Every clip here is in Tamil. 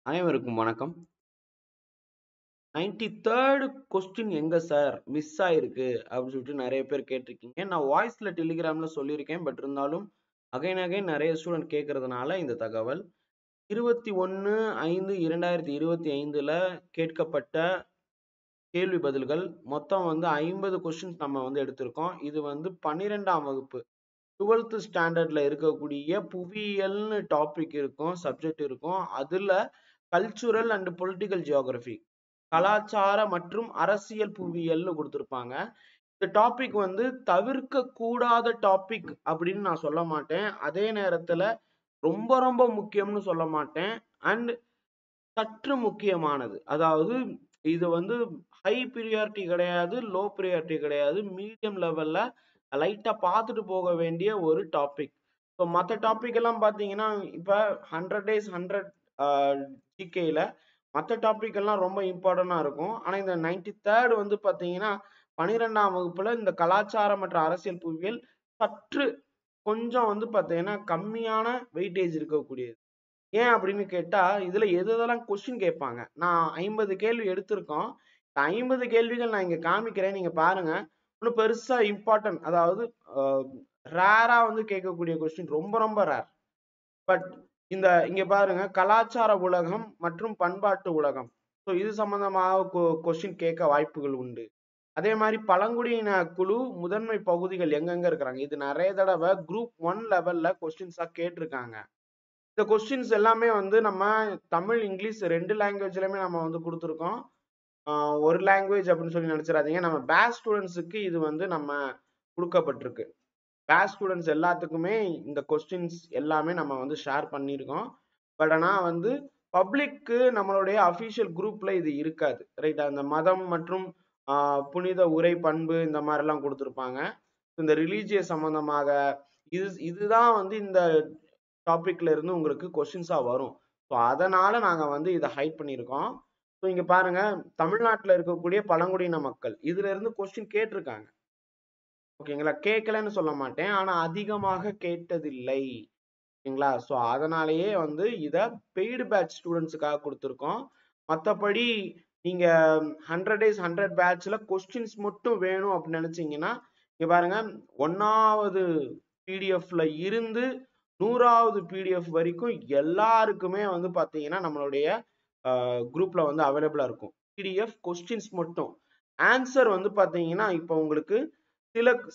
அனைவருக்கும் வணக்கம். 93rd கொஸ்டின் எங்க சார் மிஸ் ஆயிருக்கு அப்படின்னு சொல்லிட்டு நிறைய பேர் கேட்டிருக்கீங்க. நான் வாய்ஸ்ல டெலிகிராம்ல சொல்லியிருக்கேன். பட் இருந்தாலும் அகைன் நிறைய ஸ்டூடெண்ட் கேட்கறதுனால இந்த தகவல் 21/5/2025 கேட்கப்பட்ட கேள்வி பதில்கள் மொத்தம் 50 கொஸ்டின்ஸ் நம்ம எடுத்திருக்கோம். இது 12ஆம் வகுப்பு 12th ஸ்டாண்டர்ட்ல இருக்கக்கூடிய புவியியல்னு டாபிக் இருக்கும், சப்ஜெக்ட் இருக்கும். அதுல கல்ச்சுரல் அண்ட் பொலிட்டிக்கல் ஜியோகிராஃபி, கலாச்சார மற்றும் அரசியல் புவியியல்னு கொடுத்திருப்பாங்க. இந்த டாபிக் தவிர்க்க கூடாத டாபிக் அப்படின்னு நான் சொல்ல மாட்டேன். அதே நேரத்துல ரொம்ப ரொம்ப முக்கியம்னு சொல்ல மாட்டேன். அண்ட் சற்று முக்கியமானது. அதாவது இது ஹை ப்ரியாரிட்டி கிடையாது, லோ ப்ரியாரிட்டி கிடையாது, மீடியம் லெவல்ல லைட்டா பார்த்துட்டு போக வேண்டிய ஒரு டாபிக். ஸோ மற்ற டாபிக் எல்லாம் பார்த்தீங்கன்னா இப்போ 100 days 100 ஜிகேல மற்ற டாபிக் எல்லாம் ரொம்ப இம்பார்ட்டண்டா இருக்கும். ஆனா இந்த 93rd பார்த்தீங்கன்னா 12ஆம் வகுப்புல இந்த கலாச்சாரம் மற்றும் அரசியல் புவியியல் சற்று கொஞ்சம் பார்த்தீங்கன்னா கம்மியான வெயிட்டேஜ் இருக்கக்கூடியது. ஏன் அப்படின்னு கேட்டா இதுல எதெல்லாம் கொஸ்டின் கேட்பாங்க. நான் 50 கேள்வி எடுத்திருக்கோம். 50 கேள்விகள் நான் இங்க காமிக்கிறேன், நீங்க பாருங்க. ஒன்னும் பெருசா இம்பார்ட்டன்ட், அதாவது ரேரா கேட்கக்கூடிய கொஸ்டின், ரொம்ப ரொம்ப ரேர். பட் இங்க பாருங்க, கலாச்சார உலகம் மற்றும் பண்பாட்டு உலகம். ஸோ இது சம்பந்தமாக கொஸ்டின் கேட்க வாய்ப்புகள் உண்டு. அதே மாதிரி பழங்குடியின குழு முதன்மை பகுதிகள் எங்கெங்க இருக்கிறாங்க, இது நிறைய தடவை குரூப் 1 லெவல்ல கொஸ்டின்ஸா கேட்டிருக்காங்க. இந்த கொஸ்டின்ஸ் எல்லாமே நம்ம தமிழ் இங்கிலீஷ் 2 லாங்குவேஜ்லயுமே நம்ம கொடுத்துருக்கோம். ஒரு லாங்குவேஜ் அப்படின்னு சொல்லி நினைச்சிடாதீங்க. நம்ம பேட்ச் ஸ்டூடெண்ட்ஸுக்கு இது நம்ம கொடுக்கப்பட்டிருக்கு. பேட்ச் ஸ்டூடெண்ட்ஸ் எல்லாத்துக்குமே இந்த கொஸ்டின்ஸ் எல்லாமே நம்ம ஷேர் பண்ணியிருக்கோம். பட் ஆனால் பப்ளிக்கு நம்மளுடைய அஃபிஷியல் குரூப்ல இது இருக்காது, ரைட்? அந்த மதம் மற்றும் புனித உரை பண்பு இந்த மாதிரிலாம் கொடுத்துருப்பாங்க. இந்த ரிலீஜியஸ் சம்பந்தமாக இதுதான் இந்த டாபிக்ல இருந்து உங்களுக்கு கொஸ்டின்ஸா வரும். ஸோ அதனால நாங்க இதை ஹைட் பண்ணியிருக்கோம். ஸோ இங்க பாருங்க, தமிழ்நாட்டில் இருக்கக்கூடிய பழங்குடியின மக்கள் இதுல இருந்து கொஸ்டின் கேட்டிருக்காங்க. ஓகேங்களா? கேட்கலன்னு சொல்ல மாட்டேன், ஆனா அதிகமாக கேட்டதில்லை. ஓகேங்களா? ஸோ அதனாலேயே இத பெய்டு பேட்ச் ஸ்டூடெண்ட்ஸுக்காக கொடுத்துருக்கோம். மற்றபடி நீங்க 100 days 100 பேட்ச்ல கொஸ்டின்ஸ் மட்டும் வேணும் அப்படின்னு நினைச்சீங்கன்னா இங்க பாருங்க, 1வது பிடிஎஃப்ல இருந்து 100வது பிடிஎஃப் வரைக்கும் எல்லாருக்குமே பாத்தீங்கன்னா நம்மளுடைய குரூப்ல அவைலபிளா இருக்கும். பிடிஎஃப் கொஸ்டின்ஸ் மட்டும். ஆன்சர் பாத்தீங்கன்னா இப்போ உங்களுக்கு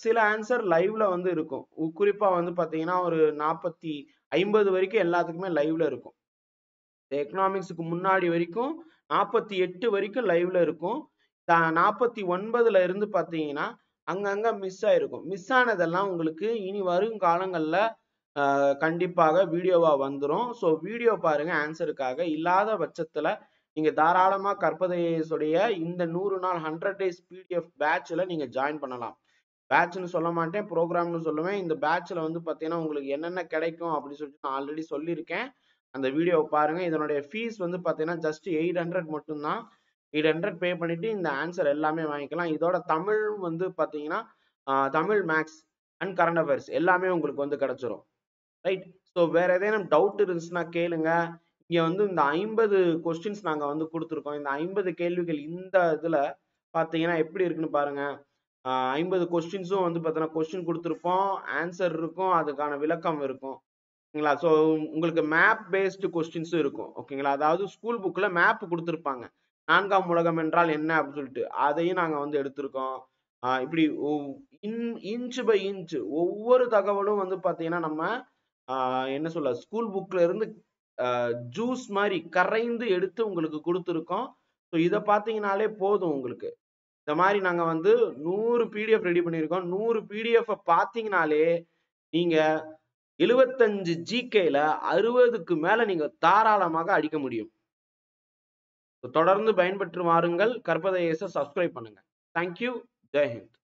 சில ஆன்சர் லைவ்ல இருக்கும். குறிப்பா பாத்தீங்கன்னா ஒரு 50 வரைக்கும் எல்லாத்துக்குமே லைவ்ல இருக்கும். எக்கனாமிக்ஸுக்கு முன்னாடி வரைக்கும் 48 வரைக்கும் லைவ்ல இருக்கும். 49ல இருந்து பாத்தீங்கன்னா அங்கங்க மிஸ் ஆயிருக்கும். மிஸ் ஆனதெல்லாம் உங்களுக்கு இனி வரும் காலங்கள்ல கண்டிப்பாக வீடியோவா வந்துடும். ஸோ வீடியோ பாருங்க ஆன்சருக்காக. இல்லாத பட்சத்துல நீங்க தாராளமா கற்பதையுடைய இந்த 100 நாள் 100 days பிடிஎஃப் பேட்ச்ல நீங்க ஜாயின் பண்ணலாம். பேட்ச்னு சொல்ல மாட்டேன், ப்ரோக்ராம்னு சொல்லுவேன். இந்த பேட்ச்ல பாத்தீங்கன்னா உங்களுக்கு என்னென்ன கிடைக்கும் அப்படின்னு சொல்லிட்டு நான் ஆல்ரெடி சொல்லியிருக்கேன். அந்த வீடியோவை பாருங்க. இதனுடைய ஃபீஸ் பாத்தீங்கன்னா ஜஸ்ட் 800 மட்டும்தான். 800 பே பண்ணிட்டு இந்த ஆன்சர் எல்லாமே வாங்கிக்கலாம். இதோட தமிழ் பாத்தீங்கன்னா Tamil, maths and current affairs எல்லாமே உங்களுக்கு கிடைச்சிரும், ரைட்? ஸோ வேற ஏதேனும் டவுட் இருந்துச்சுன்னா கேளுங்க. இங்க இந்த 50 கொஸ்டின்ஸ் நாங்க கொடுத்துருக்கோம். இந்த 50 கேள்விகள் இந்த இதுல பாத்தீங்கன்னா எப்படி இருக்குன்னு பாருங்க. 50 கொஸ்டின்ஸும் பார்த்தீங்கன்னா கொஸ்டின் கொடுத்துருப்போம், ஆன்சர் இருக்கும், அதுக்கான விளக்கம் இருக்கும். ஓகேங்களா? ஸோ உங்களுக்கு மேப் பேஸ்டு கொஸ்டின்ஸும் இருக்கும். ஓகேங்களா? அதாவது ஸ்கூல் புக்ல மேப் கொடுத்துருப்பாங்க, 4ஆம் உலகம் என்றால் என்ன அப்படின்னு சொல்லிட்டு, அதையும் நாங்க எடுத்திருக்கோம். இப்படி இன்ச் பை இன்ச் ஒவ்வொரு தகவலும் பாத்தீங்கன்னா நம்ம என்ன சொல்ல, ஸ்கூல் புக்ல இருந்து ஜூஸ் மாதிரி கரைந்து எடுத்து உங்களுக்கு கொடுத்துருக்கோம். ஸோ இதை பார்த்தீங்கன்னாலே போதும் உங்களுக்கு. இந்த மாதிரி நாங்க 100 பிடிஎஃப் ரெடி பண்ணியிருக்கோம். 100 பிடிஎஃப் பார்த்தீங்கனாலே நீங்க 75 ஜிகேல 60க்கு மேல நீங்க தாராளமாக அடிக்க முடியும். தொடர்ந்து பயன்பெற்று வாருங்கள். கற்பதை சப்ஸ்கிரைப் பண்ணுங்க. தேங்க்யூ. ஜெய் ஹிந்த்.